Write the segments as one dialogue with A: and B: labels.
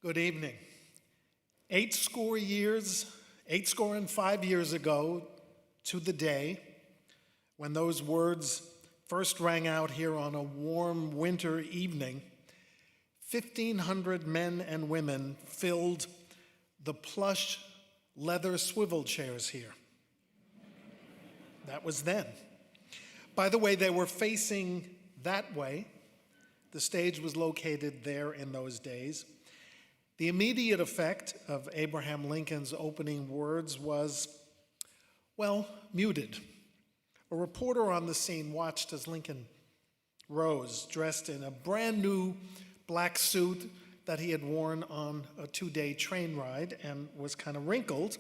A: Good evening. 85 years ago to the day when those words first rang out here on a warm winter evening, 1,500 men and women filled the plush leather swivel chairs here. That was then. By the way, they were facing that way. The stage was located there in those days. The immediate effect of Abraham Lincoln's opening words was, well, muted. A reporter on the scene watched as Lincoln rose, dressed in a brand new black suit that he had worn on a 2-day train ride and was kind of wrinkled,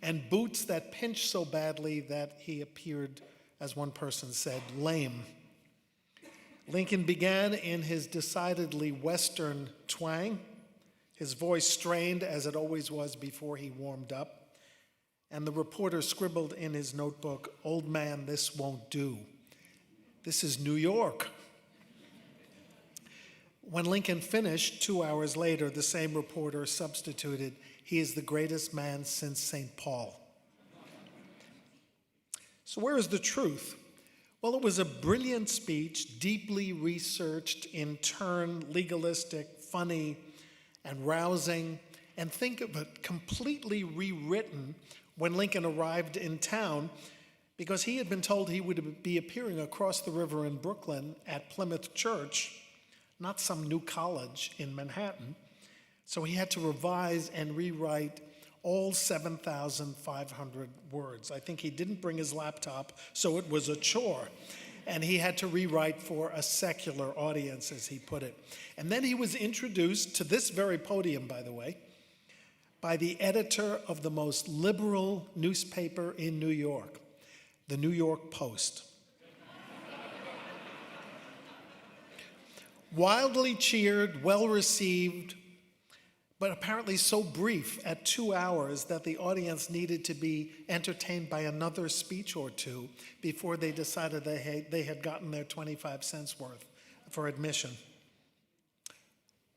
A: and boots that pinched so badly that he appeared, as one person said, lame. Lincoln began in his decidedly Western twang, his voice strained as it always was before he warmed up, and the reporter scribbled in his notebook, "Old man, this won't do. This is New York." When Lincoln finished, 2 hours later, the same reporter substituted, "He is the greatest man since St. Paul." So where is the truth? Well, it was a brilliant speech, deeply researched, in turn legalistic, funny, and rousing, and think of it, completely rewritten when Lincoln arrived in town, because he had been told he would be appearing across the river in Brooklyn at Plymouth Church, not some new college in Manhattan. So he had to revise and rewrite all 7,500 words. I think he didn't bring his laptop, so it was a chore. And he had to rewrite for a secular audience, as he put it. And then he was introduced to this very podium, by the way, by the editor of the most liberal newspaper in New York, the New York Post. Wildly cheered, well-received, but apparently so brief at 2 hours that the audience needed to be entertained by another speech or two before they decided they had gotten their 25 cents worth for admission.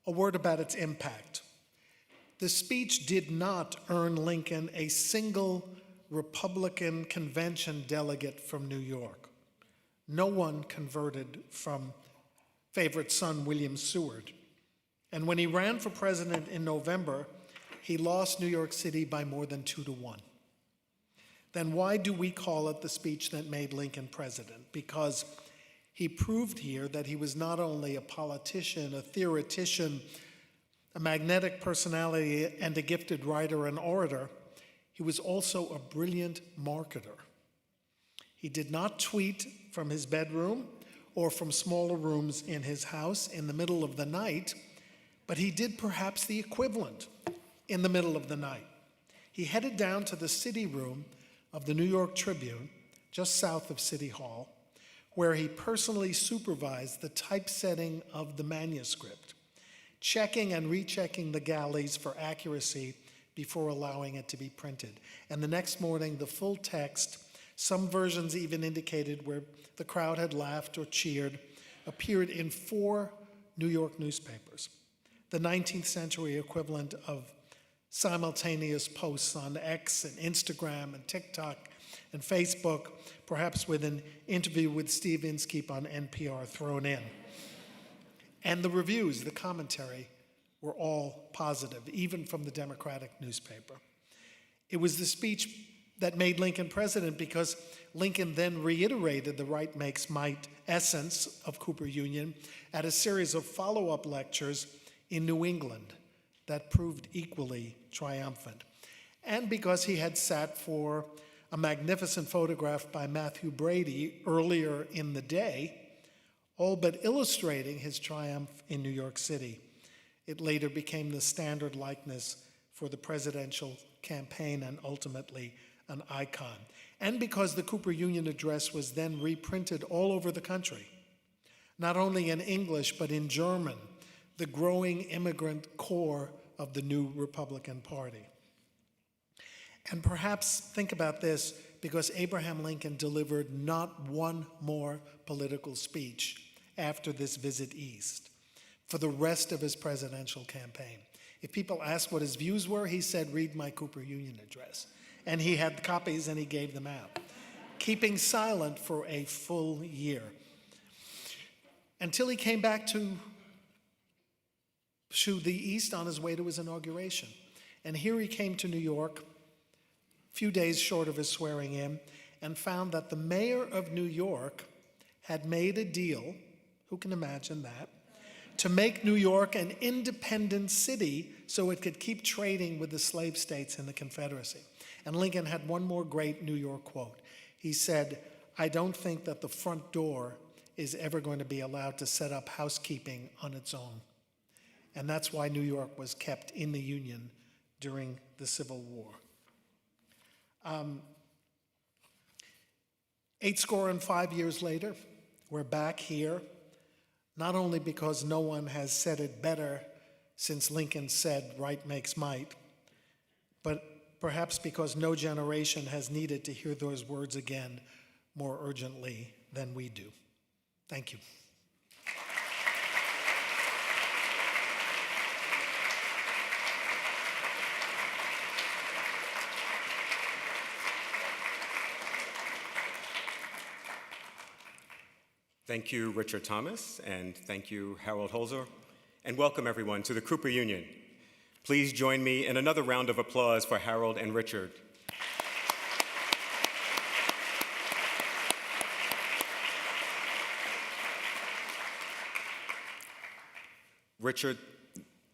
A: A word about its impact. The speech did not earn Lincoln a single Republican convention delegate from New York. No one converted from favorite son William Seward. And when he ran for president in November, he lost New York City by more than 2-1. Then why do we call it the speech that made Lincoln president? Because he proved here that he was not only a politician, a theoretician, a magnetic personality, and a gifted writer and orator, he was also a brilliant marketer. He did not tweet from his bedroom or from smaller rooms in his house in the middle of the night, but he did perhaps the equivalent in the middle of the night. He headed down to the city room of the New York Tribune, just south of City Hall, where he personally supervised the typesetting of the manuscript, checking and rechecking the galleys for accuracy before allowing it to be printed. And the next morning, the full text, some versions even indicated where the crowd had laughed or cheered, appeared in 4 New York newspapers, the 19th century equivalent of simultaneous posts on X and Instagram and TikTok and Facebook, perhaps with an interview with Steve Inskeep on NPR thrown in. And the reviews, the commentary, were all positive, even from the Democratic newspaper. It was the speech that made Lincoln president because Lincoln then reiterated the right makes might essence of Cooper Union at a series of follow-up lectures in New England that proved equally triumphant. And because he had sat for a magnificent photograph by Matthew Brady earlier in the day, all but illustrating his triumph in New York City. It later became the standard likeness for the presidential campaign and ultimately an icon. And because the Cooper Union address was then reprinted all over the country, not only in English but in German, the growing immigrant core of the new Republican Party. And perhaps think about this, because Abraham Lincoln delivered not one more political speech after this visit east for the rest of his presidential campaign. If people asked what his views were, he said, read my Cooper Union address. And he had copies and he gave them out, keeping silent for a full year, until he came back to the East on his way to his inauguration. And here he came to New York, a few days short of his swearing in, and found that the mayor of New York had made a deal, who can imagine that, to make New York an independent city so it could keep trading with the slave states in the Confederacy. And Lincoln had one more great New York quote. He said, "I don't think that the front door is ever going to be allowed to set up housekeeping on its own." And that's why New York was kept in the Union during the Civil War. 85 years later, we're back here, not only because no one has said it better since Lincoln said, "Right makes might," but perhaps because no generation has needed to hear those words again more urgently than we do. Thank you.
B: Thank you, Richard Thomas, and thank you, Harold Holzer, and welcome everyone to the Cooper Union. Please join me in another round of applause for Harold and Richard. Richard,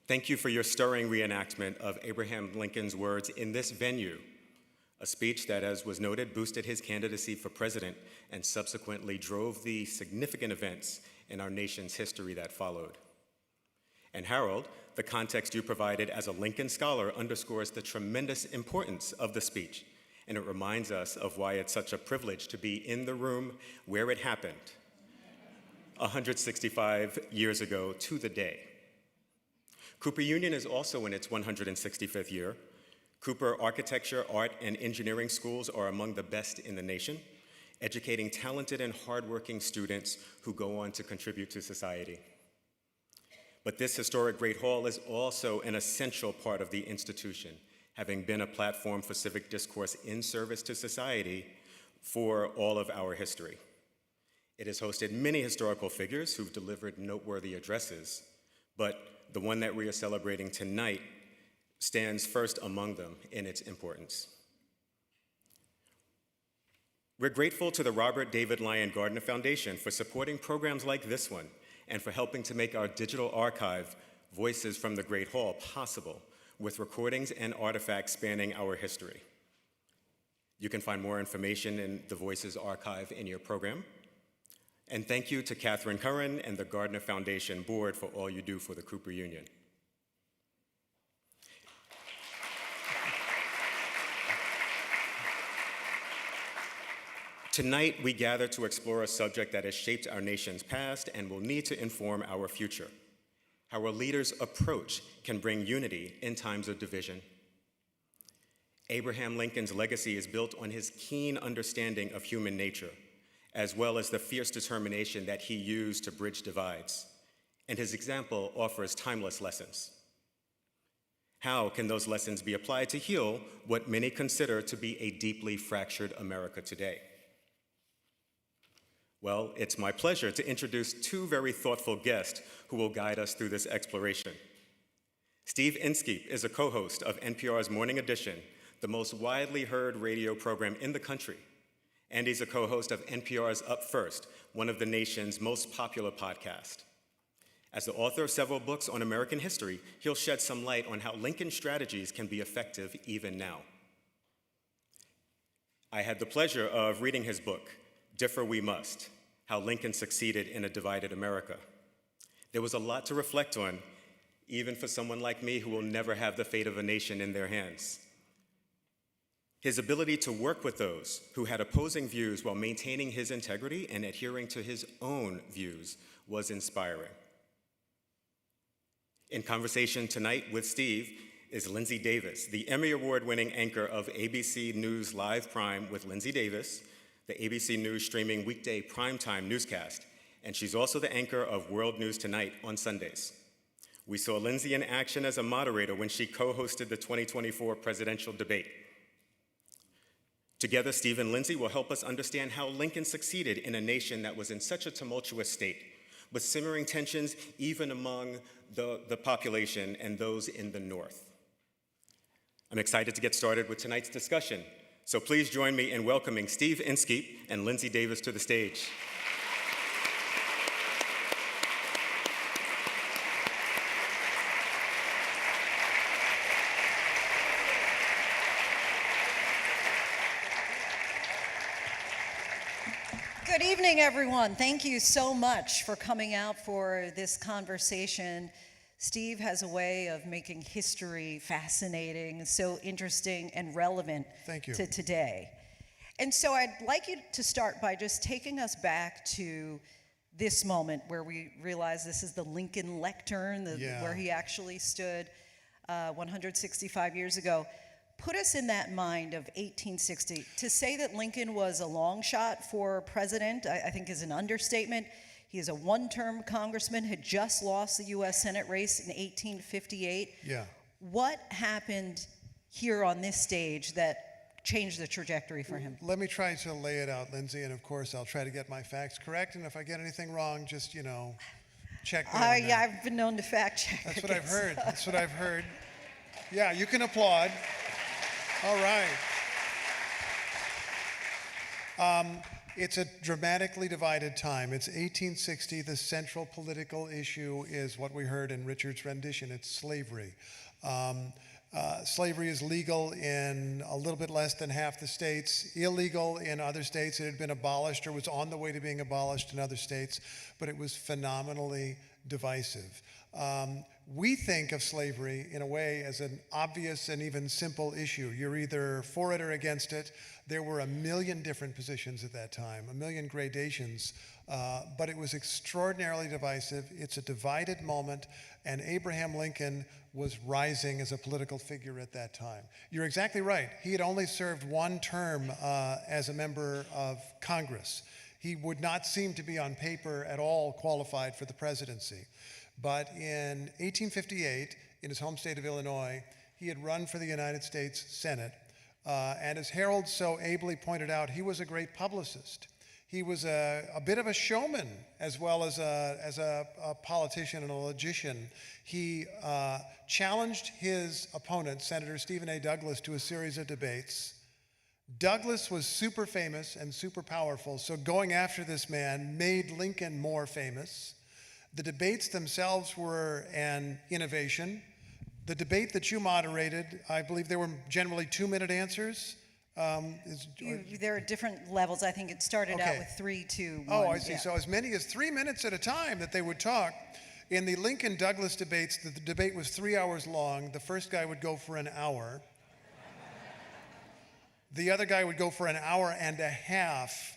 B: thank you for your stirring reenactment of Abraham Lincoln's words in this venue, a speech that, as was noted, boosted his candidacy for president and subsequently drove the significant events in our nation's history that followed. And Harold, the context you provided as a Lincoln scholar underscores the tremendous importance of the speech, and it reminds us of why it's such a privilege to be in the room where it happened 165 years ago to the day. Cooper Union is also in its 165th year. Cooper architecture, art, and engineering schools are among the best in the nation, educating talented and hardworking students who go on to contribute to society. But this historic Great Hall is also an essential part of the institution, having been a platform for civic discourse in service to society for all of our history. It has hosted many historical figures who've delivered noteworthy addresses, but the one that we are celebrating tonight stands first among them in its importance. We're grateful to the Robert David Lyon Gardiner Foundation for supporting programs like this one and for helping to make our digital archive, Voices from the Great Hall, possible with recordings and artifacts spanning our history. You can find more information in the Voices archive in your program. And thank you to Catherine Curran and the Gardiner Foundation Board for all you do for the Cooper Union. Tonight, we gather to explore a subject that has shaped our nation's past and will need to inform our future. How a leader's approach can bring unity in times of division. Abraham Lincoln's legacy is built on his keen understanding of human nature, as well as the fierce determination that he used to bridge divides. And his example offers timeless lessons. How can those lessons be applied to heal what many consider to be a deeply fractured America today? Well, it's my pleasure to introduce two very thoughtful guests who will guide us through this exploration. Steve Inskeep is a co-host of NPR's Morning Edition, the most widely heard radio program in the country. And he's a co-host of NPR's Up First, one of the nation's most popular podcasts. As the author of several books on American history, he'll shed some light on how Lincoln strategies can be effective even now. I had the pleasure of reading his book, Differ We Must, How Lincoln Succeeded in a Divided America. There was a lot to reflect on, even for someone like me who will never have the fate of a nation in their hands. His ability to work with those who had opposing views while maintaining his integrity and adhering to his own views was inspiring. In conversation tonight with Steve is Linsey Davis, the Emmy Award-winning anchor of ABC News Live Prime with Linsey Davis, the ABC News streaming weekday primetime newscast, and she's also the anchor of World News Tonight on Sundays. We saw Linsey in action as a moderator when she co-hosted the 2024 presidential debate. Together, Steve and Linsey will help us understand how Lincoln succeeded in a nation that was in such a tumultuous state, with simmering tensions even among the population and those in the North. I'm excited to get started with tonight's discussion, so please join me in welcoming Steve Inskeep and Linsey Davis to the stage.
C: Good evening, everyone. Thank you so much for coming out for this conversation. Steve has a way of making history fascinating, so interesting and relevant to today. And so I'd like you to start by just taking us back to this moment where we realize this is the Lincoln lectern, where he actually stood 165 years ago. Put us in that mind of 1860. To say that Lincoln was a long shot for president, I think is an understatement. He is a one-term congressman, had just lost the U.S. Senate race in 1858.
D: Yeah.
C: What happened here on this stage that changed the trajectory for him?
D: Let me try to lay it out, Linsey, and of course I'll try to get my facts correct, and if I get anything wrong, just, check me on that.
C: Yeah, I've been known to fact check.
D: That's what I've heard. That's what I've heard. Yeah, you can applaud. All right. It's a dramatically divided time. It's 1860. The central political issue is what we heard in Richard's rendition. It's slavery. Slavery is legal in a little bit less than half the states, illegal in other states. It had been abolished or was on the way to being abolished in other states, but it was phenomenally divisive. We think of slavery in a way as an obvious and even simple issue. You're either for it or against it. There were 1 million different positions at that time, 1 million gradations, but it was extraordinarily divisive. It's a divided moment, and Abraham Lincoln was rising as a political figure at that time. You're exactly right. He had only served one term as a member of Congress. He would not seem to be on paper at all qualified for the presidency. But in 1858, in his home state of Illinois, he had run for the United States Senate. And as Harold so ably pointed out, he was a great publicist. He was a bit of a showman as well as a politician and a logician. He challenged his opponent, Senator Stephen A. Douglas, to a series of debates. Douglas was super famous and super powerful, so going after this man made Lincoln more famous. The debates themselves were an innovation. The debate that you moderated, I believe there were generally 2-minute answers.
C: There are different levels. I think it started out with 3, 2, 1.
D: Oh, I see. Yeah. So as many as 3 minutes at a time that they would talk. In the Lincoln-Douglas debates, the debate was 3 hours long. The first guy would go for an hour. The other guy would go for an hour and a half.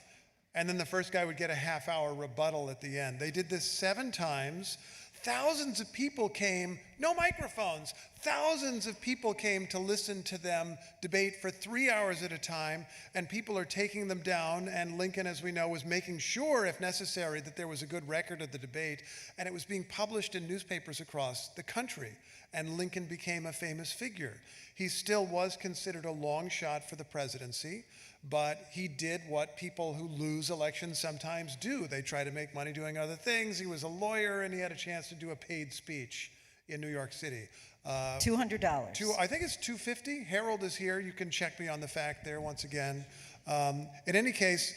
D: And then the first guy would get a half-hour rebuttal at the end. They did this 7 times. Thousands of people came, no microphones. Thousands of people came to listen to them debate for 3 hours at a time, and people are taking them down. And Lincoln, as we know, was making sure, if necessary, that there was a good record of the debate, and it was being published in newspapers across the country. And Lincoln became a famous figure. He still was considered a long shot for the presidency, but he did what people who lose elections sometimes do. They try to make money doing other things. He was a lawyer, and he had a chance to do a paid speech in New York City.
C: $200.
D: I think it's $250. Harold is here. You can check me on the fact there once again. In any case,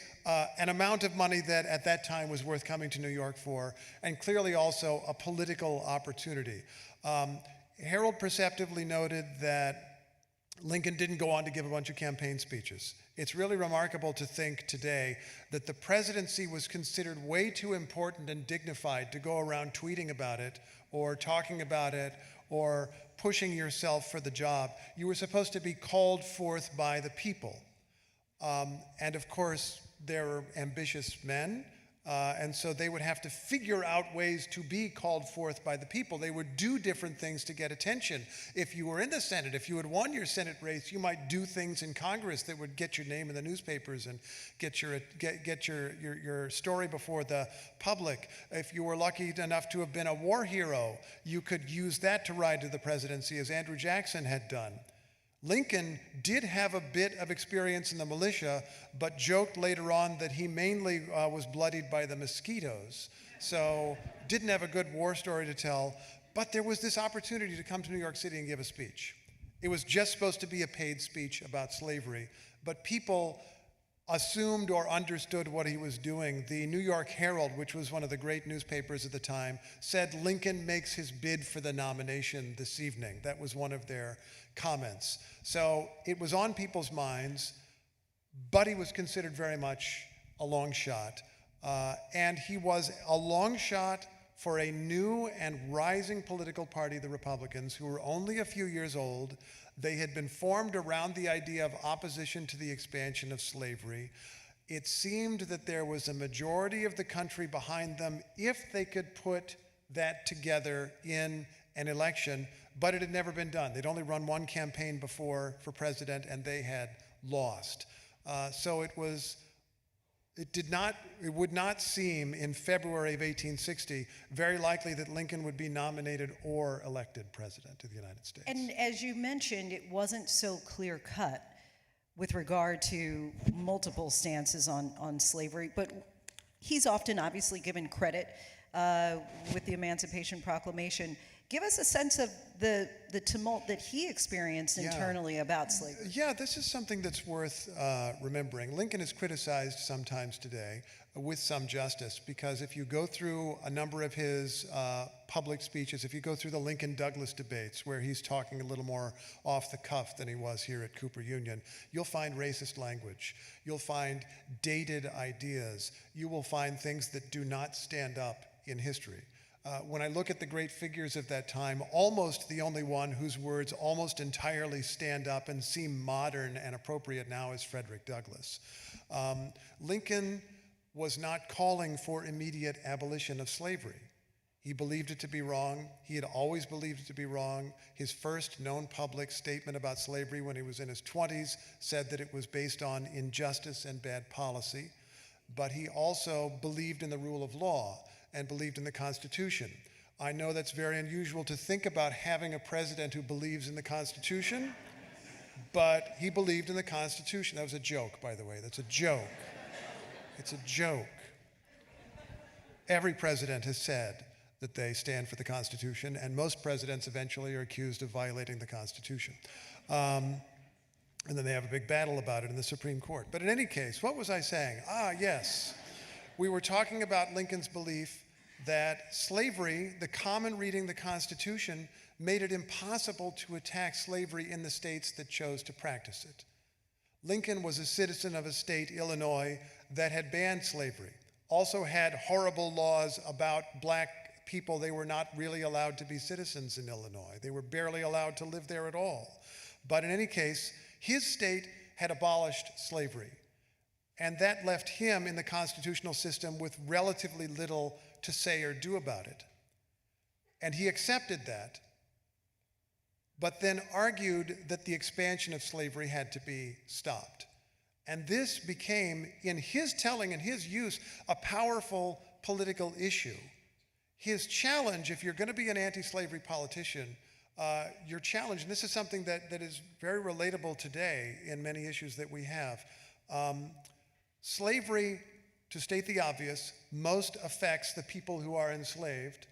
D: an amount of money that at that time was worth coming to New York for, and clearly also a political opportunity. Harold perceptively noted that Lincoln didn't go on to give a bunch of campaign speeches. It's really remarkable to think today that the presidency was considered way too important and dignified to go around tweeting about it or talking about it or pushing yourself for the job. You were supposed to be called forth by the people. And of course, there were ambitious men. And so they would have to figure out ways to be called forth by the people. They would do different things to get attention. If you were in the Senate, if you had won your Senate race, you might do things in Congress that would get your name in the newspapers and get your story before the public. If you were lucky enough to have been a war hero, you could use that to ride to the presidency, as Andrew Jackson had done. Lincoln did have a bit of experience in the militia, but joked later on that he mainly was bloodied by the mosquitoes. So didn't have a good war story to tell, but there was this opportunity to come to New York City and give a speech. It was just supposed to be a paid speech about slavery, but people assumed or understood what he was doing. The New York Herald, which was one of the great newspapers at the time, said Lincoln makes his bid for the nomination this evening. That was one of their comments. So it was on people's minds, but he was considered very much a long shot. And he was a long shot for a new and rising political party, the Republicans, who were only a few years old. They had been formed around the idea of opposition to the expansion of slavery. It seemed that there was a majority of the country behind them if they could put that together in an election, but it had never been done. They'd only run one campaign before for president, and they had lost. So it would not seem in February of 1860 very likely that Lincoln would be nominated or elected president of the United States.
C: And as you mentioned, it wasn't so clear-cut with regard to multiple stances on slavery, but he's often obviously given credit with the Emancipation Proclamation. Give us a sense of the tumult that he experienced internally about slavery.
D: Yeah, this is something that's worth remembering. Lincoln is criticized sometimes today with some justice, because if you go through a number of his public speeches, if you go through the Lincoln-Douglas debates, where he's talking a little more off the cuff than he was here at Cooper Union, you'll find racist language. You'll find dated ideas. You will find things that do not stand up in history. When I look at the great figures of that time, almost the only one whose words almost entirely stand up and seem modern and appropriate now is Frederick Douglass. Lincoln was not calling for immediate abolition of slavery. He believed it to be wrong. He had always believed it to be wrong. His first known public statement about slavery when he was in his 20s said that it was based on injustice and bad policy. But he also believed in the rule of law and believed in the Constitution. I know that's very unusual to think about having a president who believes in the Constitution, but he believed in the Constitution. That was a joke, by the way. That's a joke. It's a joke. Every president has said that they stand for the Constitution, and most presidents eventually are accused of violating the Constitution. And then they have a big battle about it in the Supreme Court. But in any case, what was I saying? Yes. We were talking about Lincoln's belief that slavery, the common reading the Constitution, made it impossible to attack slavery in the states that chose to practice it. Lincoln was a citizen of a state, Illinois, that had banned slavery, also had horrible laws about black people. They were not really allowed to be citizens in Illinois. They were barely allowed to live there at all. But in any case, his state had abolished slavery. And that left him in the constitutional system with relatively little to say or do about it. And he accepted that, but then argued that the expansion of slavery had to be stopped. And this became, in his telling and his use, a powerful political issue. His challenge, if you're going to be an anti-slavery politician, your challenge, and this is something that is very relatable today in many issues that we have, slavery, to state the obvious, most affects the people who are enslaved,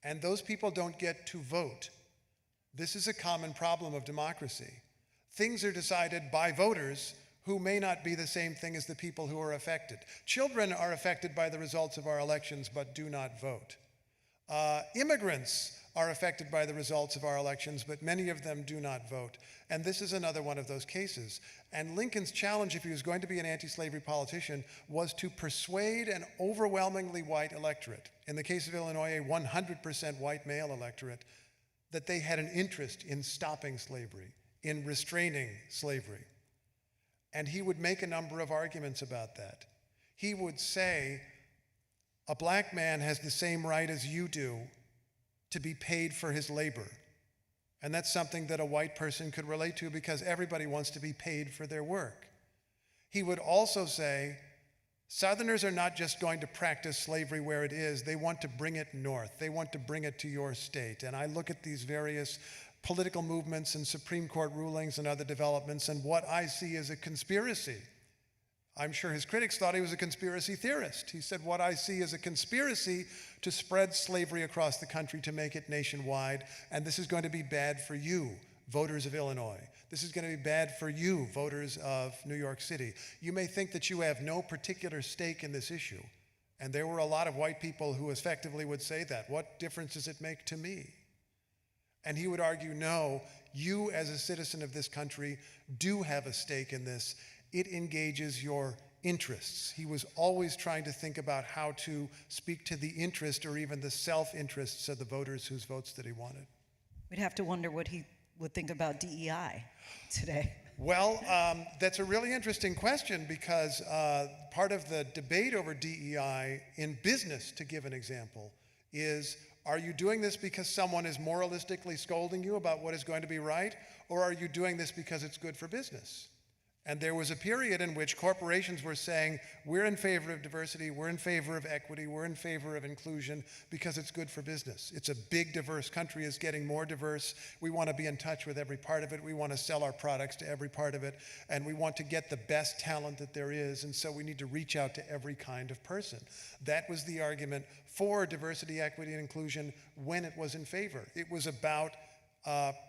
D: and those people don't get to vote. This is a common problem of democracy. Things are decided by voters who may not be the same thing as the people who are affected. Children are affected by the results of our elections but do not vote. Immigrants are affected by the results of our elections, but many of them do not vote. And this is another one of those cases. And Lincoln's challenge, if he was going to be an anti-slavery politician, was to persuade an overwhelmingly white electorate, in the case of Illinois, a 100% white male electorate, that they had an interest in stopping slavery, in restraining slavery. And he would make a number of arguments about that. He would say, A black man has the same right as you do to be paid for his labor. And that's something that a white person could relate to because everybody wants to be paid for their work. He would also say, Southerners are not just going to practice slavery where it is, they want to bring it north. They want to bring it to your state. And I look at these various political movements and Supreme Court rulings and other developments, and what I see is a conspiracy. I'm sure his critics thought he was a conspiracy theorist. He said, what I see is a conspiracy to spread slavery across the country to make it nationwide, and this is going to be bad for you, voters of Illinois. This is going to be bad for you, voters of New York City. You may think that you have no particular stake in this issue, and there were a lot of white people who effectively would say that. What difference does it make to me? And he would argue, no, you as a citizen of this country do have a stake in this. It engages your interests. He was always trying to think about how to speak to the interest or even the self-interests of the voters whose votes that he wanted.
C: We'd have to wonder what he would think about DEI today.
D: Well, that's a really interesting question because part of the debate over DEI in business, to give an example, is are you doing this because someone is moralistically scolding you about what is going to be right, or are you doing this because it's good for business? And there was a period in which corporations were saying, we're in favor of diversity, we're in favor of equity, we're in favor of inclusion because it's good for business. It's a big, diverse country. It's getting more diverse. We want to be in touch with every part of it. We want to sell our products to every part of it. And we want to get the best talent that there is. And so we need to reach out to every kind of person. That was the argument for diversity, equity, and inclusion when it was in favor. It was about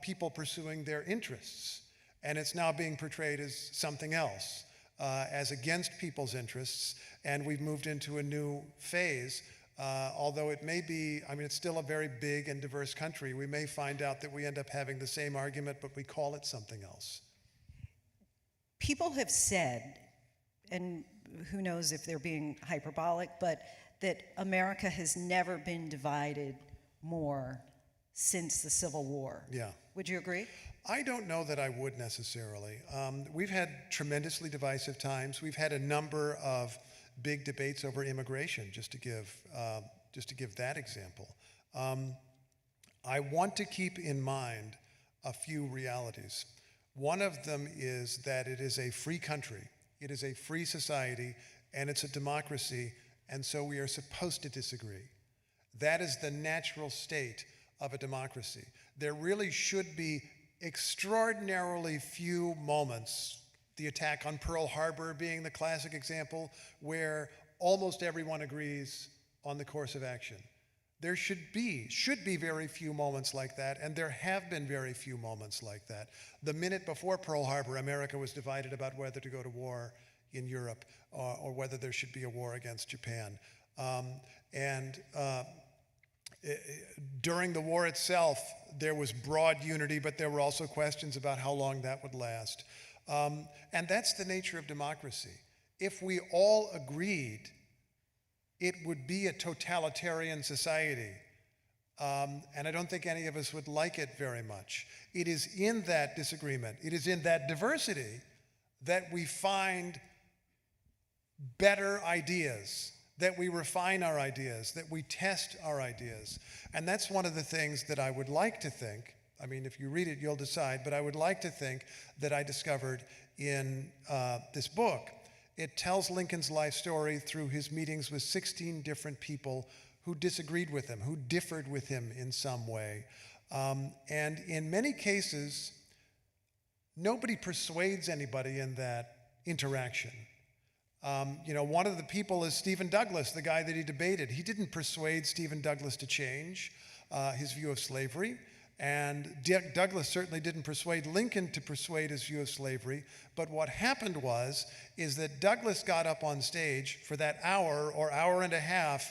D: people pursuing their interests. And it's now being portrayed as something else, as against people's interests, and we've moved into a new phase. Although it may be, it's still a very big and diverse country. We may find out that we end up having the same argument, but we call it something else.
C: People have said, and who knows if they're being hyperbolic, but that America has never been divided more since the Civil War.
D: Yeah.
C: Would you agree?
D: I don't know that I would necessarily. We've had tremendously divisive times. We've had a number of big debates over immigration, just to give that example. I want to keep in mind a few realities. One of them is that it is a free country, it is a free society, and it's a democracy, and so we are supposed to disagree. That is the natural state of a democracy. There really should be extraordinarily few moments, the attack on Pearl Harbor being the classic example, where almost everyone agrees on the course of action. There should be very few moments like that, and there have been very few moments like that. The minute before Pearl Harbor, America was divided about whether to go to war in Europe or whether there should be a war against Japan. During the war itself, there was broad unity, but there were also questions about how long that would last. And that's the nature of democracy. If we all agreed, it would be a totalitarian society. And I don't think any of us would like it very much. It is in that disagreement, it is in that diversity that we find better ideas, that we refine our ideas, that we test our ideas. And that's one of the things that I would like to think, if you read it, you'll decide, but I would like to think that I discovered in this book. It tells Lincoln's life story through his meetings with 16 different people who disagreed with him, who differed with him in some way. And in many cases, nobody persuades anybody in that interaction. One of the people is Stephen Douglas, the guy that he debated. He didn't persuade Stephen Douglas to change his view of slavery. And Douglas certainly didn't persuade Lincoln to persuade his view of slavery. But what happened is that Douglas got up on stage for that hour or hour and a half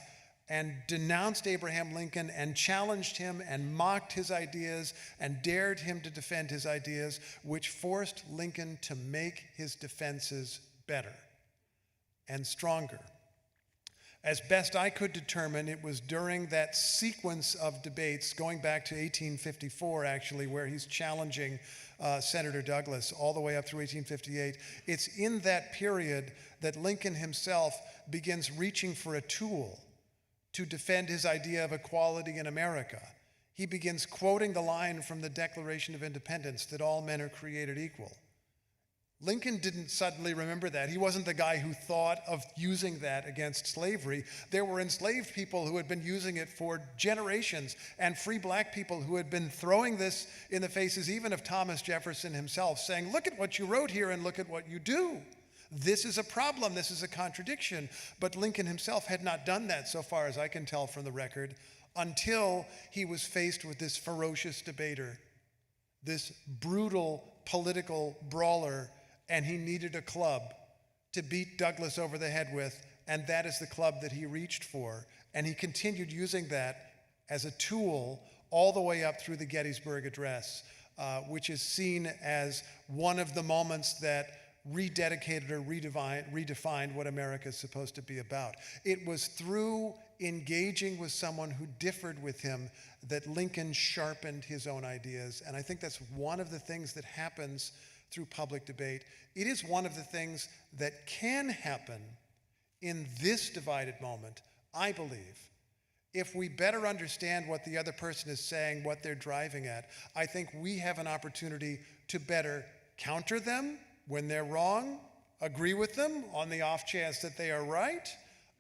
D: and denounced Abraham Lincoln and challenged him and mocked his ideas and dared him to defend his ideas, which forced Lincoln to make his defenses better and stronger. As best I could determine, it was during that sequence of debates, going back to 1854 actually, where he's challenging Senator Douglas all the way up through 1858. It's in that period that Lincoln himself begins reaching for a tool to defend his idea of equality in America. He begins quoting the line from the Declaration of Independence that all men are created equal. Lincoln didn't suddenly remember that. He wasn't the guy who thought of using that against slavery. There were enslaved people who had been using it for generations, and free black people who had been throwing this in the faces even of Thomas Jefferson himself, saying, look at what you wrote here and look at what you do. This is a problem, this is a contradiction. But Lincoln himself had not done that, so far as I can tell from the record, until he was faced with this ferocious debater, this brutal political brawler, and he needed a club to beat Douglas over the head with, and that is the club that he reached for. And he continued using that as a tool all the way up through the Gettysburg Address, which is seen as one of the moments that rededicated or redefined what America is supposed to be about. It was through engaging with someone who differed with him that Lincoln sharpened his own ideas. And I think that's one of the things that happens through public debate. It is one of the things that can happen in this divided moment, I believe. If we better understand what the other person is saying, what they're driving at, I think we have an opportunity to better counter them when they're wrong, agree with them on the off chance that they are right,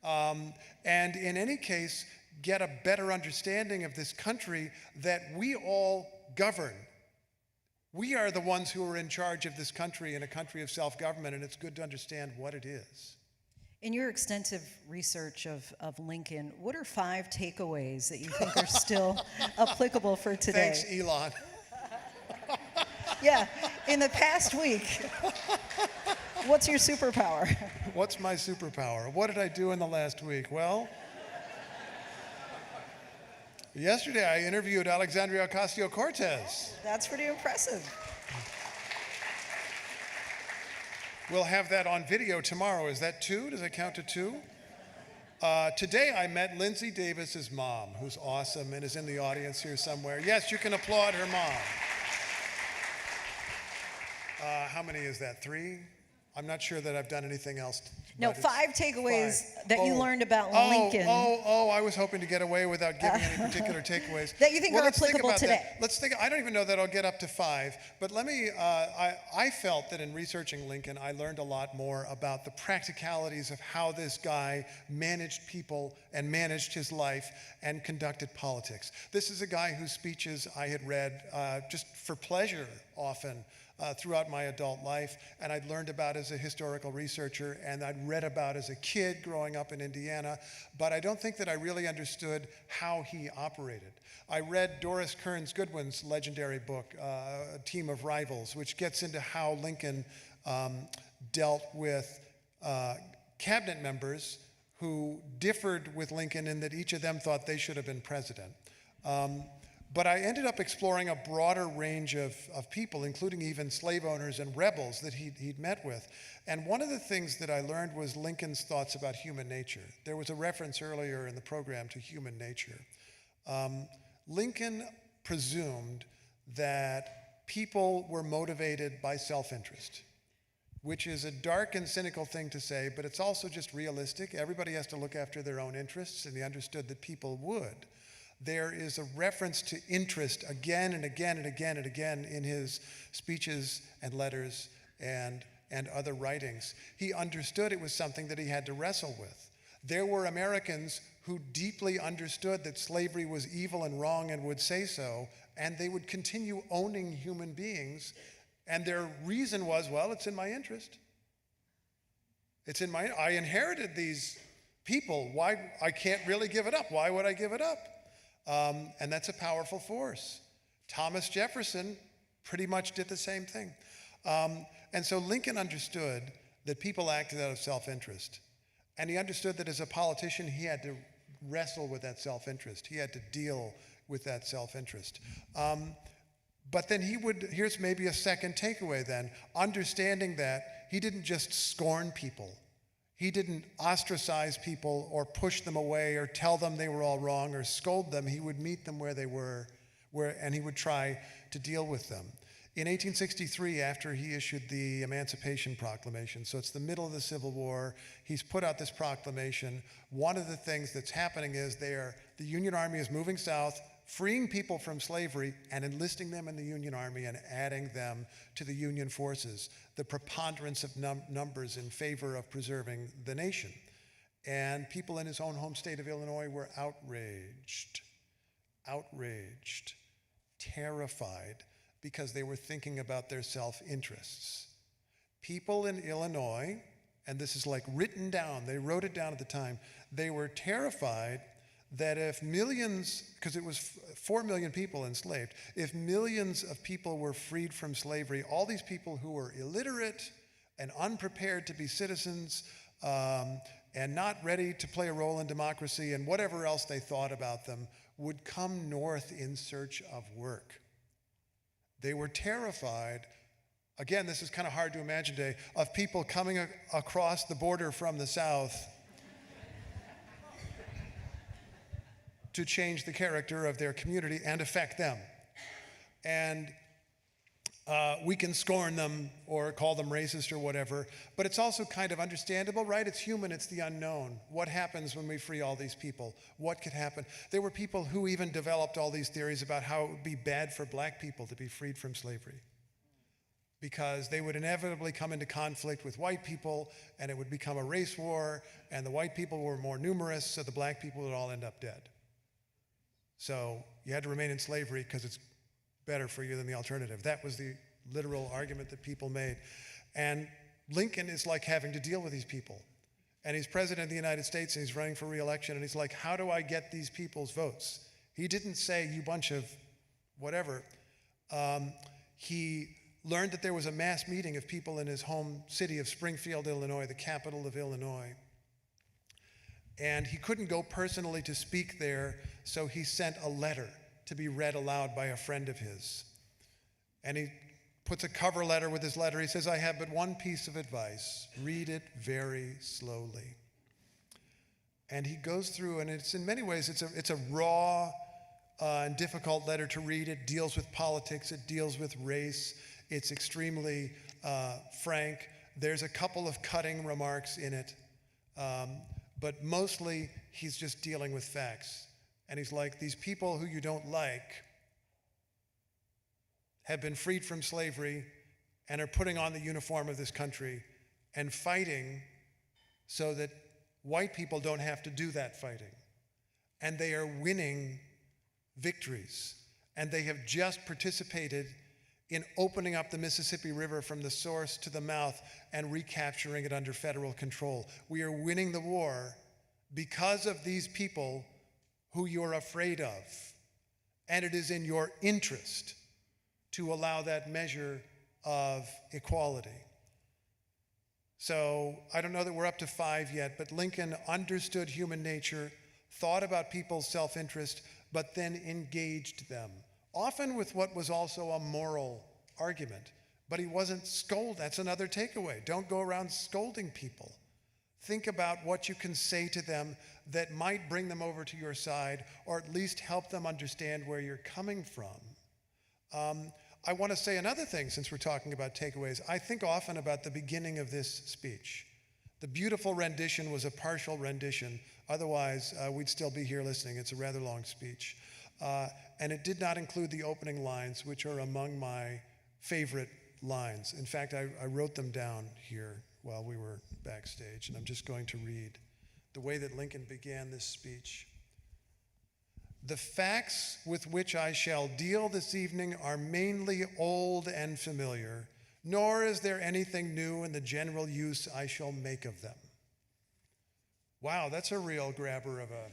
D: and in any case, get a better understanding of this country that we all govern. We are the ones who are in charge of this country, in a country of self-government, and it's good to understand what it is.
C: In your extensive research of Lincoln, what are 5 takeaways that you think are still applicable for today?
D: Thanks, Elon.
C: Yeah, in the past week, what's your superpower?
D: What's my superpower? What did I do in the last week? Well, yesterday I interviewed Alexandria Ocasio-Cortez.
C: That's pretty impressive.
D: We'll have that on video tomorrow. Is that 2? Does it count to 2? Today I met Linsey Davis's mom, who's awesome and is in the audience here somewhere. Yes, you can applaud her mom. How many is that? 3? I'm not sure that I've done anything else.
C: No,
D: but
C: 5 takeaways
D: 5.
C: that you learned about Lincoln.
D: I was hoping to get away without giving any particular takeaways.
C: That you think are
D: let's think
C: applicable
D: about
C: today.
D: that. Let's think. I don't even know that I'll get up to 5, but let me, I felt that in researching Lincoln, I learned a lot more about the practicalities of how this guy managed people and managed his life and conducted politics. This is a guy whose speeches I had read just for pleasure often, throughout my adult life, and I'd learned about as a historical researcher, and I'd read about as a kid growing up in Indiana, but I don't think that I really understood how he operated. I read Doris Kearns Goodwin's legendary book, A Team of Rivals, which gets into how Lincoln dealt with cabinet members who differed with Lincoln in that each of them thought they should have been president. But I ended up exploring a broader range of people, including even slave owners and rebels that he'd met with. And one of the things that I learned was Lincoln's thoughts about human nature. There was a reference earlier in the program to human nature. Lincoln presumed that people were motivated by self-interest, which is a dark and cynical thing to say, but it's also just realistic. Everybody has to look after their own interests, and he understood that people would. There is a reference to interest again and again and again and again in his speeches and letters and other writings. He understood it was something that he had to wrestle with. There were Americans who deeply understood that slavery was evil and wrong and would say so, and they would continue owning human beings, and their reason was, well, it's in my interest. I inherited these people. Why? I can't really give it up. Why would I give it up? And that's a powerful force. Thomas Jefferson pretty much did the same thing. And so Lincoln understood that people acted out of self-interest. And he understood that as a politician, he had to wrestle with that self-interest. He had to deal with that self-interest. But then here's maybe a second takeaway then, understanding that he didn't just scorn people. He didn't ostracize people or push them away or tell them they were all wrong or scold them. He would meet them where they were, and he would try to deal with them. In 1863, after he issued the Emancipation Proclamation, so it's the middle of the Civil War, he's put out this proclamation. One of the things that's happening is the Union Army is moving south, freeing people from slavery and enlisting them in the Union Army and adding them to the Union forces, the preponderance of numbers in favor of preserving the nation. And people in his own home state of Illinois were outraged, terrified, because they were thinking about their self-interests. People in Illinois, and this is like written down, they wrote it down at the time, they were terrified that if millions, because it was 4 million people enslaved, if millions of people were freed from slavery, all these people who were illiterate and unprepared to be citizens and not ready to play a role in democracy and whatever else they thought about them would come north in search of work. They were terrified, again, this is kind of hard to imagine today, of people coming across the border from the south to change the character of their community and affect them. And we can scorn them or call them racist or whatever, but it's also kind of understandable, right? It's human, it's the unknown. What happens when we free all these people? What could happen? There were people who even developed all these theories about how it would be bad for black people to be freed from slavery, because they would inevitably come into conflict with white people and it would become a race war, and the white people were more numerous, so the black people would all end up dead. So you had to remain in slavery because it's better for you than the alternative. That was the literal argument that people made. And Lincoln is like having to deal with these people. And he's president of the United States and he's running for re-election and he's like, how do I get these people's votes? He didn't say, you bunch of whatever. He learned that there was a mass meeting of people in his home city of Springfield, Illinois, the capital of Illinois. And he couldn't go personally to speak there, so he sent a letter to be read aloud by a friend of his. And he puts a cover letter with his letter. He says, I have but one piece of advice. Read it very slowly. And he goes through, and it's in many ways, it's a raw and difficult letter to read. It deals with politics. It deals with race. It's extremely frank. There's a couple of cutting remarks in it. But mostly, he's just dealing with facts. And he's like, these people who you don't like have been freed from slavery and are putting on the uniform of this country and fighting so that white people don't have to do that fighting. And they are winning victories. And they have just participated in opening up the Mississippi River from the source to the mouth and recapturing it under federal control. We are winning the war because of these people who you're afraid of. And it is in your interest to allow that measure of equality. So I don't know that we're up to 5 yet, but Lincoln understood human nature, thought about people's self-interest, but then engaged them, often with what was also a moral argument. But he wasn't scolded. That's another takeaway. Don't go around scolding people. Think about what you can say to them that might bring them over to your side, or at least help them understand where you're coming from. I want to say another thing since we're talking about takeaways. I think often about the beginning of this speech. The beautiful rendition was a partial rendition. Otherwise, we'd still be here listening. It's a rather long speech. And it did not include the opening lines, which are among my favorite lines. In fact, I wrote them down here while we were backstage, and I'm just going to read the way that Lincoln began this speech. The facts with which I shall deal this evening are mainly old and familiar, nor is there anything new in the general use I shall make of them. Wow, that's a real grabber of a...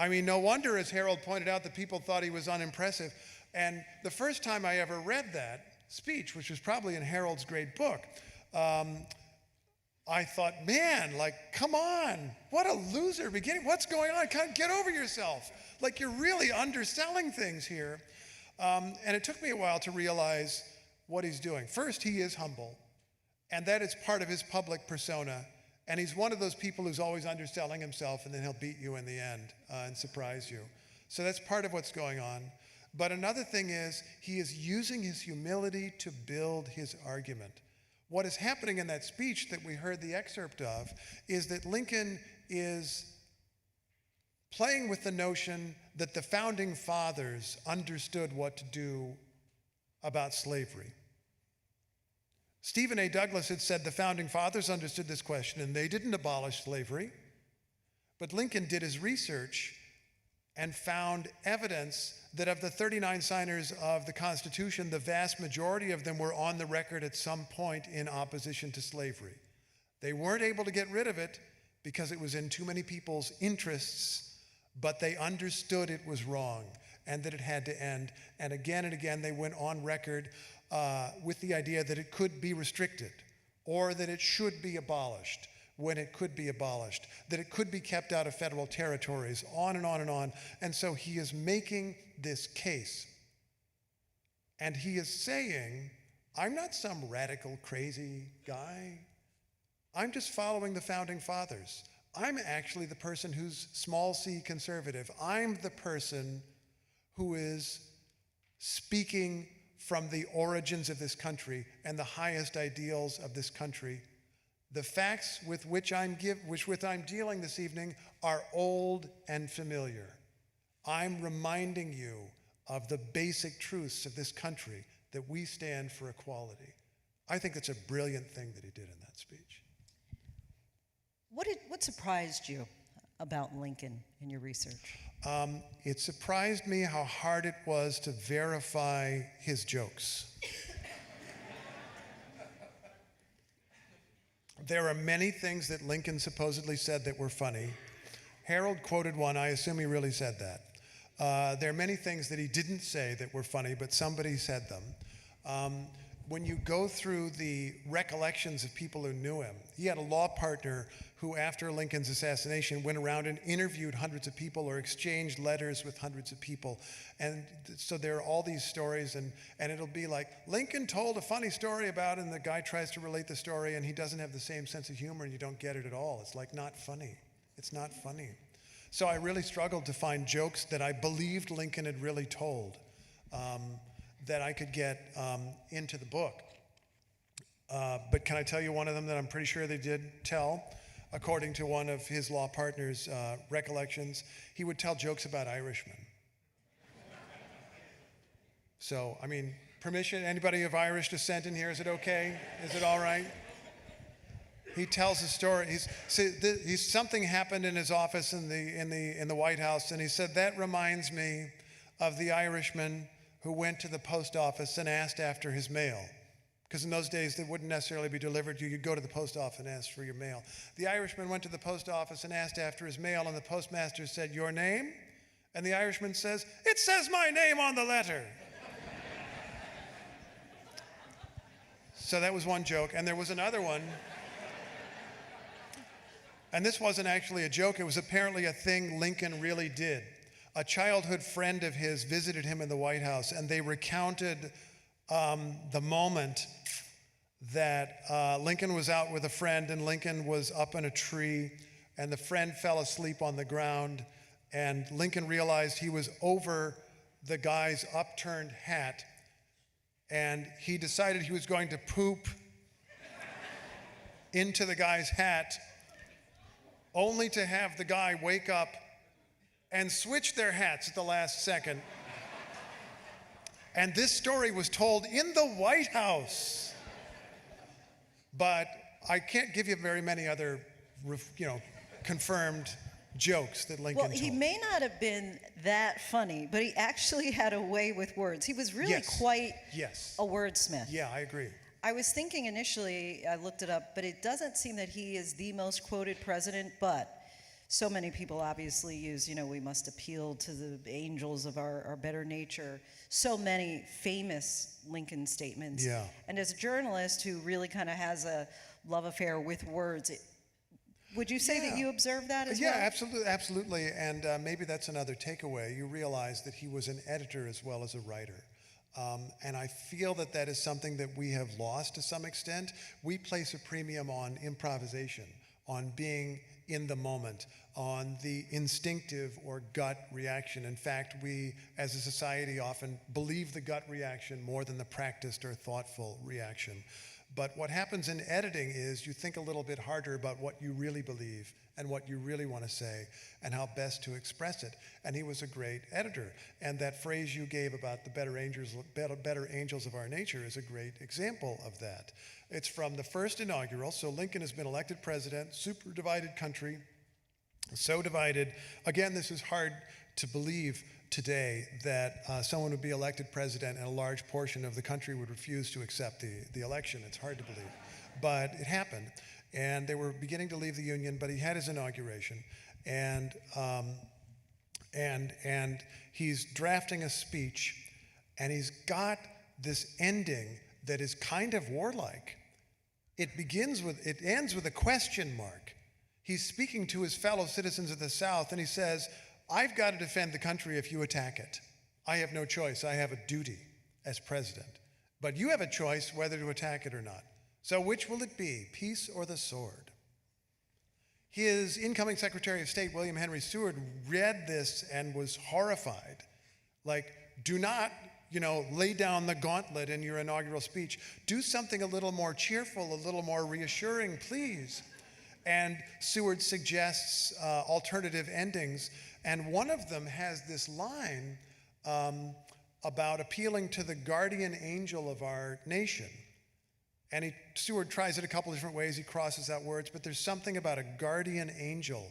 D: I mean, no wonder, as Harold pointed out, that people thought he was unimpressive. And the first time I ever read that speech, which was probably in Harold's great book, I thought, man, like, come on, what a loser beginning. What's going on? Get over yourself. Like, you're really underselling things here. And it took me a while to realize what he's doing. First, he is humble, and that is part of his public persona. And he's one of those people who's always underselling himself, and then he'll beat you in the end and surprise you. So that's part of what's going on. But another thing is, he is using his humility to build his argument. What is happening in that speech that we heard the excerpt of is that Lincoln is playing with the notion that the founding fathers understood what to do about slavery. Stephen A. Douglas had said the founding fathers understood this question and they didn't abolish slavery. But Lincoln did his research and found evidence that of the 39 signers of the Constitution, the vast majority of them were on the record at some point in opposition to slavery. They weren't able to get rid of it because it was in too many people's interests, but they understood it was wrong and that it had to end. And again, they went on record with the idea that it could be restricted or that it should be abolished when it could be abolished, that it could be kept out of federal territories, on and on and on. And so he is making this case. And he is saying, I'm not some radical, crazy guy. I'm just following the founding fathers. I'm actually the person who's small c conservative. I'm the person who is speaking from the origins of this country and the highest ideals of this country. The facts with which I'm dealing this evening are old and familiar. I'm reminding you of the basic truths of this country, that we stand for equality. I think that's a brilliant thing that he did in that speech.
C: What surprised you about Lincoln in your research?
D: It surprised me how hard it was to verify his jokes. There are many things that Lincoln supposedly said that were funny. Harold quoted one, I assume he really said that. There are many things that he didn't say that were funny, but somebody said them. When you go through the recollections of people who knew him, he had a law partner who, after Lincoln's assassination, went around and interviewed hundreds of people or exchanged letters with hundreds of people. And so there are all these stories, and it'll be like, Lincoln told a funny story about, and the guy tries to relate the story, and he doesn't have the same sense of humor, and you don't get it at all. It's like not funny. It's not funny. So I really struggled to find jokes that I believed Lincoln had really told that I could get into the book. But can I tell you one of them that I'm pretty sure they did tell? According to one of his law partner's recollections, he would tell jokes about Irishmen. So, I mean, permission, anybody of Irish descent in here, is it okay? Is it all right? He tells a story. Something happened in his office in the White House, and he said, that reminds me of the Irishman who went to the post office and asked after his mail. Because in those days, they wouldn't necessarily be delivered. You could go to the post office and ask for your mail. The Irishman went to the post office and asked after his mail, and the postmaster said, your name? And the Irishman says, it says my name on the letter. So that was one joke. And there was another one. And this wasn't actually a joke. It was apparently a thing Lincoln really did. A childhood friend of his visited him in the White House, and they recounted the moment that Lincoln was out with a friend, and Lincoln was up in a tree, and the friend fell asleep on the ground, and Lincoln realized he was over the guy's upturned hat, and he decided he was going to poop into the guy's hat, only to have the guy wake up and switch their hats at the last second. And this story was told in the White House. But I can't give you very many other, confirmed jokes that Lincoln told.
C: Well, he may not have been that funny, but he actually had a way with words. He was really quite a wordsmith.
D: Yeah, I agree.
C: I was thinking initially, I looked it up, but it doesn't seem that he is the most quoted president, but so many people obviously use, we must appeal to the angels of our better nature. So many famous Lincoln statements.
D: Yeah.
C: And as a journalist who really kind of has a love affair with words, would you say that you observed that as well?
D: Yeah, absolutely. And maybe that's another takeaway. You realize that he was an editor as well as a writer. And I feel that is something that we have lost to some extent. We place a premium on improvisation, on being in the moment, on the instinctive or gut reaction. In fact, we as a society often believe the gut reaction more than the practiced or thoughtful reaction. But what happens in editing is you think a little bit harder about what you really believe and what you really want to say and how best to express it. And he was a great editor. And that phrase you gave about the better angels of our nature is a great example of that. It's from the first inaugural. So Lincoln has been elected president, super divided country, so divided. Again, this is hard to believe today that someone would be elected president and a large portion of the country would refuse to accept the election. It's hard to believe, but it happened. And they were beginning to leave the Union, but he had his inauguration, and he's drafting a speech, and he's got this ending that is kind of warlike. It ends with a question mark. He's speaking to his fellow citizens of the South, and he says, I've got to defend the country if you attack it. I have no choice. I have a duty as president. But you have a choice whether to attack it or not. So which will it be, peace or the sword? His incoming Secretary of State, William Henry Seward, read this and was horrified. Like, do not, lay down the gauntlet in your inaugural speech. Do something a little more cheerful, a little more reassuring, please. And Seward suggests alternative endings. And one of them has this line about appealing to the guardian angel of our nation. And Seward tries it a couple different ways. He crosses out words, but there's something about a guardian angel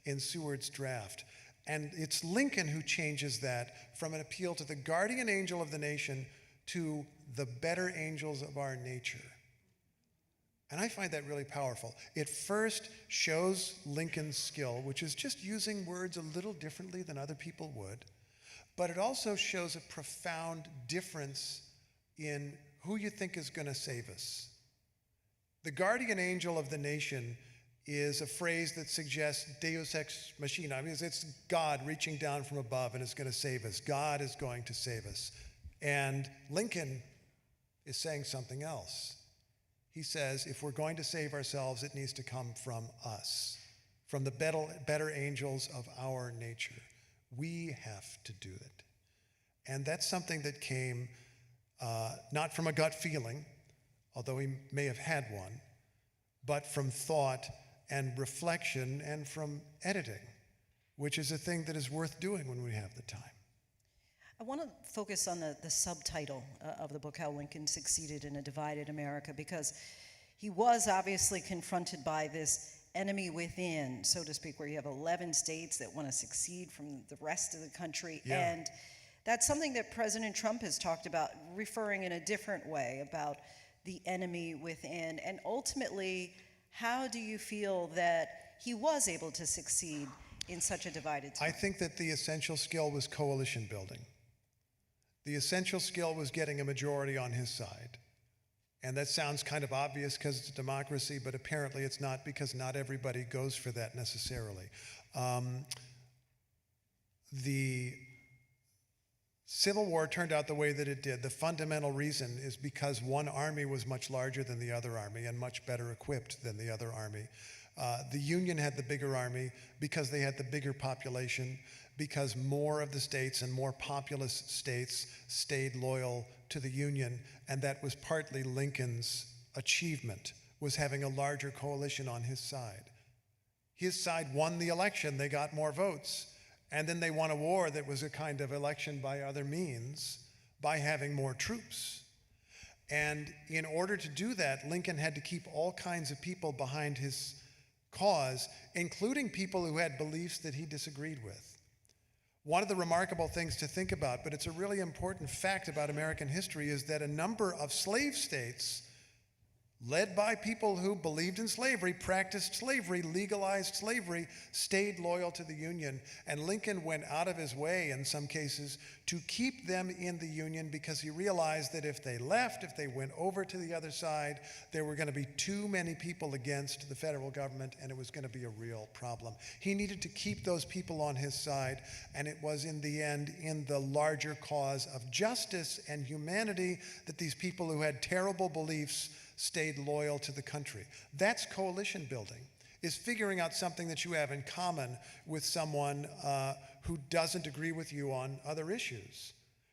D: in Seward's draft. And it's Lincoln who changes that from an appeal to the guardian angel of the nation to the better angels of our nature. And I find that really powerful. It first shows Lincoln's skill, which is just using words a little differently than other people would. But it also shows a profound difference in who you think is going to save us. The guardian angel of the nation is a phrase that suggests deus ex machina. I mean, it's God reaching down from above and is going to save us. God is going to save us. And Lincoln is saying something else. He says, if we're going to save ourselves, it needs to come from us, from the better angels of our nature. We have to do it. And that's something that came not from a gut feeling, although he may have had one, but from thought and reflection and from editing, which is a thing that is worth doing when we have the time.
C: I want to focus on the subtitle of the book, How Lincoln Succeeded in a Divided America, because he was obviously confronted by this enemy within, so to speak, where you have 11 states that want to succeed from the rest of the country.
D: Yeah.
C: And that's something that President Trump has talked about, referring in a different way about the enemy within. And ultimately, how do you feel that he was able to succeed in such a divided time?
D: I think that the essential skill was coalition building. The essential skill was getting a majority on his side. And that sounds kind of obvious because it's a democracy, but apparently it's not, because not everybody goes for that necessarily. The Civil War turned out the way that it did. The fundamental reason is because one army was much larger than the other army and much better equipped than the other army. The Union had the bigger army because they had the bigger population, because more of the states and more populous states stayed loyal to the Union, and that was partly Lincoln's achievement, was having a larger coalition on his side. His side won the election, they got more votes, and then they won a war that was a kind of election by other means, by having more troops. And in order to do that, Lincoln had to keep all kinds of people behind his cause, including people who had beliefs that he disagreed with. One of the remarkable things to think about, but it's a really important fact about American history, is that a number of slave states, led by people who believed in slavery, practiced slavery, legalized slavery, stayed loyal to the Union. And Lincoln went out of his way, in some cases, to keep them in the Union because he realized that if they left, if they went over to the other side, there were going to be too many people against the federal government, and it was going to be a real problem. He needed to keep those people on his side, and it was in the end, in the larger cause of justice and humanity, that these people who had terrible beliefs stayed loyal to the country. That's coalition building. is figuring out something that you have in common with someone who doesn't agree with you on other issues.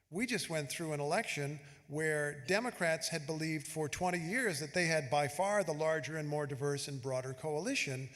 D: We just went through an election where Democrats had believed for 20 years that they had by far the larger and more diverse and broader coalition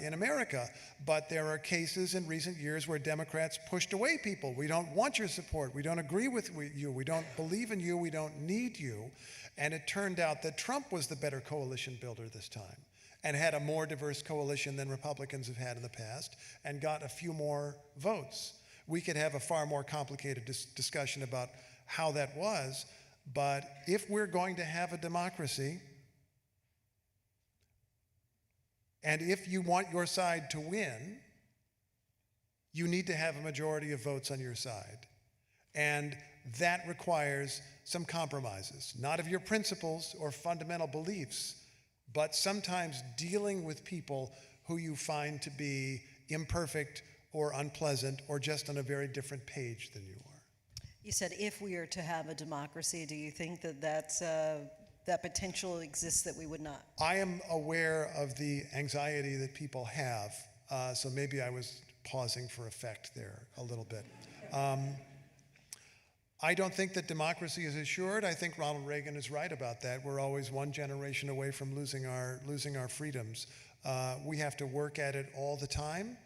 D: in America. But there are cases in recent years where Democrats pushed away people. We don't want your support. We don't agree with you. We don't believe in you. We don't need you. And it turned out that Trump was the better coalition builder this time and had a more diverse coalition than Republicans have had in the past and got a few more votes. We could have a far more complicated discussion about how that was, but if we're going to have a democracy, and if you want your side to win, you need to have a majority of votes on your side. And that requires some compromises, not of your principles or fundamental beliefs, but sometimes dealing with people who you find to be imperfect or unpleasant or just on a very different page than you are.
C: You said if we are to have a democracy, do you think that that potential exists that we would not?
D: I am aware of the anxiety that people have, so maybe I was pausing for effect there a little bit. I don't think that democracy is assured. I think Ronald Reagan is right about that. We're always one generation away from losing our freedoms. We have to work at it all the time.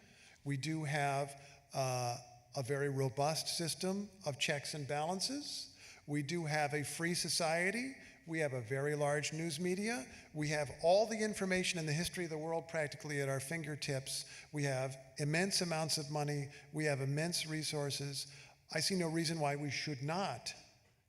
D: We do have a very robust system of checks and balances. We do have a free society. We have a very large news media. We have all the information in the history of the world practically at our fingertips. We have immense amounts of money. We have immense resources. I see no reason why we should not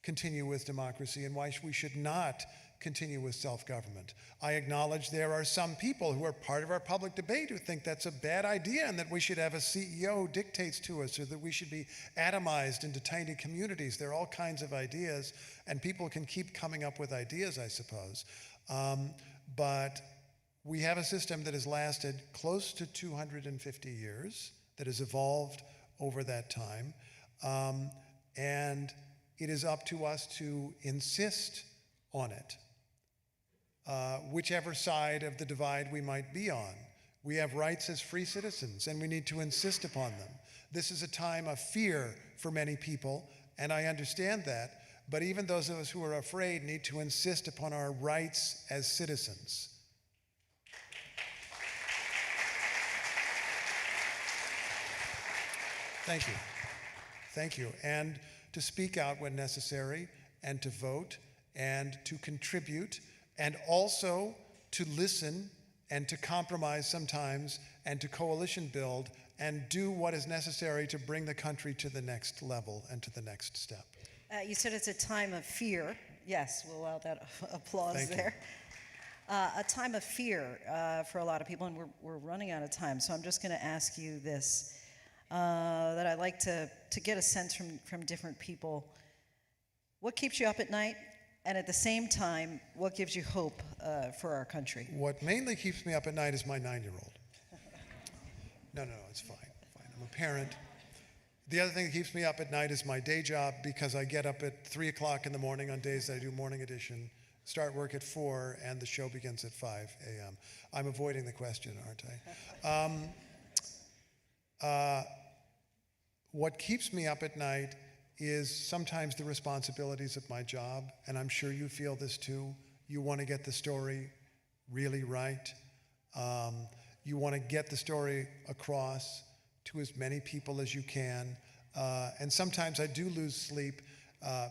D: continue with democracy and why we should not continue with self-government. I acknowledge there are some people who are part of our public debate who think that's a bad idea and that we should have a CEO who dictates to us or that we should be atomized into tiny communities. There are all kinds of ideas, and people can keep coming up with ideas, I suppose. But we have a system that has lasted close to 250 years, that has evolved over that time, and it is up to us to insist on it. Whichever side of the divide we might be on. We have rights as free citizens, and we need to insist upon them. This is a time of fear for many people, and I understand that, but even those of us who are afraid need to insist upon our rights as citizens. Thank you. Thank you. And to speak out when necessary, and to vote, and to contribute, and also to listen and to compromise sometimes and to coalition build and do what is necessary to bring the country to the next level and to the next step.
C: You said it's a time of fear. Yes, we'll allow that applause
D: Thank you.
C: there. A time of fear for a lot of people, and we're running out of time, so I'm just going to ask you this, that I'd like to get a sense from different people. What keeps you up at night? And at the same time, what gives you hope for our country?
D: What mainly keeps me up at night is my 9-year-old. No, it's fine. I'm a parent. The other thing that keeps me up at night is my day job, because I get up at 3 o'clock in the morning on days that I do morning edition, start work at 4, and the show begins at 5 a.m. I'm avoiding the question, aren't I? What keeps me up at night is sometimes the responsibilities of my job, and I'm sure you feel this too. You want to get the story really right. You want to get the story across to as many people as you can. And sometimes I do lose sleep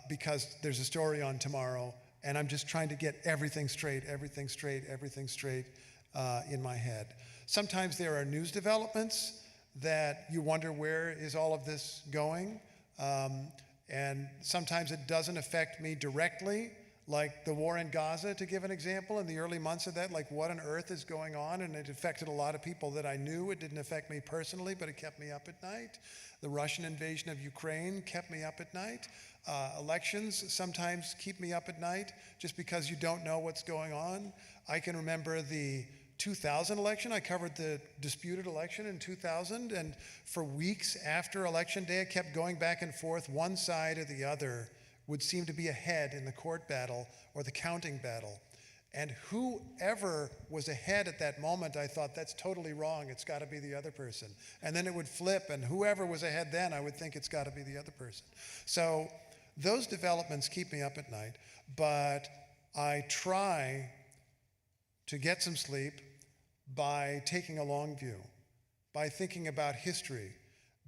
D: because there's a story on tomorrow, and I'm just trying to get everything straight in my head. Sometimes there are news developments that you wonder, where is all of this going? And sometimes it doesn't affect me directly, like the war in Gaza, to give an example. In the early months of that, like, what on earth is going on? And it affected a lot of people that I knew. It didn't affect me personally, but it kept me up at night. The Russian invasion of Ukraine kept me up at night. Elections sometimes keep me up at night just because you don't know what's going on. I can remember the 2000 election. I covered the disputed election in 2000, and for weeks after election day, I kept going back and forth. One side or the other would seem to be ahead in the court battle or the counting battle. And whoever was ahead at that moment, I thought, that's totally wrong. It's got to be the other person. And then it would flip, and whoever was ahead then, I would think it's got to be the other person. So those developments keep me up at night, but I try to get some sleep by taking a long view, by thinking about history,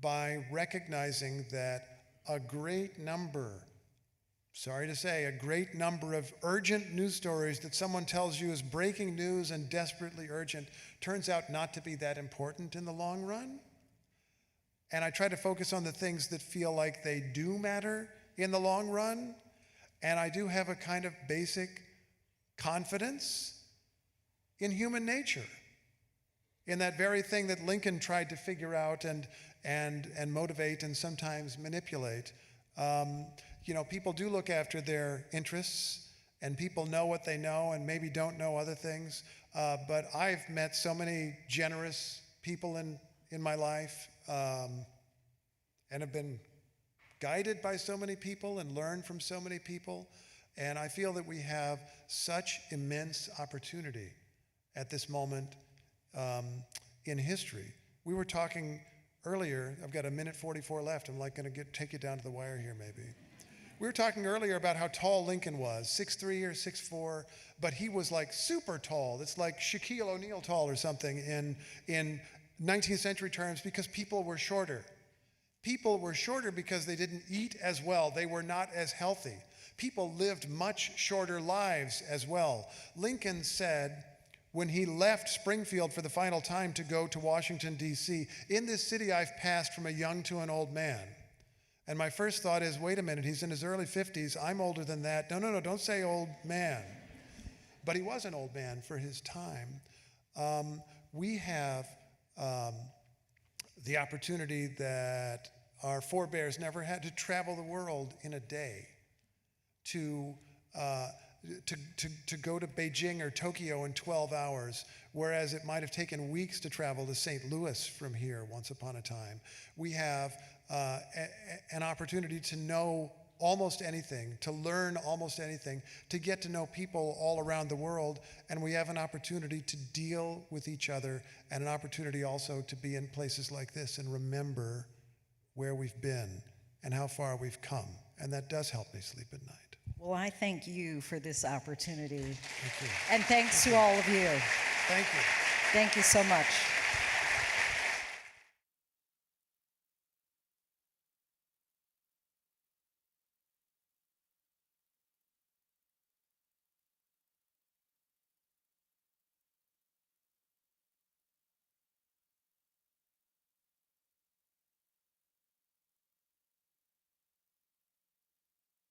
D: by recognizing that a great number, sorry to say, a great number of urgent news stories that someone tells you is breaking news and desperately urgent turns out not to be that important in the long run. And I try to focus on the things that feel like they do matter in the long run. And I do have a kind of basic confidence in human nature, in that very thing that Lincoln tried to figure out and motivate and sometimes manipulate. People do look after their interests, and people know what they know and maybe don't know other things. But I've met so many generous people in my life and have been guided by so many people and learned from so many people. And I feel that we have such immense opportunity at this moment in history. We were talking earlier, I've got 1:44 left. I'm going to take you down to the wire here maybe. We were talking earlier about how tall Lincoln was, 6'3" or 6'4", but he was like super tall. It's like Shaquille O'Neal tall or something in 19th century terms, because people were shorter. People were shorter because they didn't eat as well. They were not as healthy. People lived much shorter lives as well. Lincoln said, when he left Springfield for the final time to go to Washington, D.C., "In this city I've passed from a young to an old man." And my first thought is, wait a minute, he's in his early 50s. I'm older than that. No, don't say old man. But he was an old man for his time. We have the opportunity that our forebears never had, to travel the world in a day, to go to Beijing or Tokyo in 12 hours, whereas it might have taken weeks to travel to St. Louis from here once upon a time. We have an opportunity to know almost anything, to learn almost anything, to get to know people all around the world, and we have an opportunity to deal with each other, and an opportunity also to be in places like this and remember where we've been and how far we've come, and that does help me sleep at night.
C: Well, I thank you for this opportunity.
D: Thank you.
C: And thanks to all of you.
D: Thank you.
C: Thank you so much.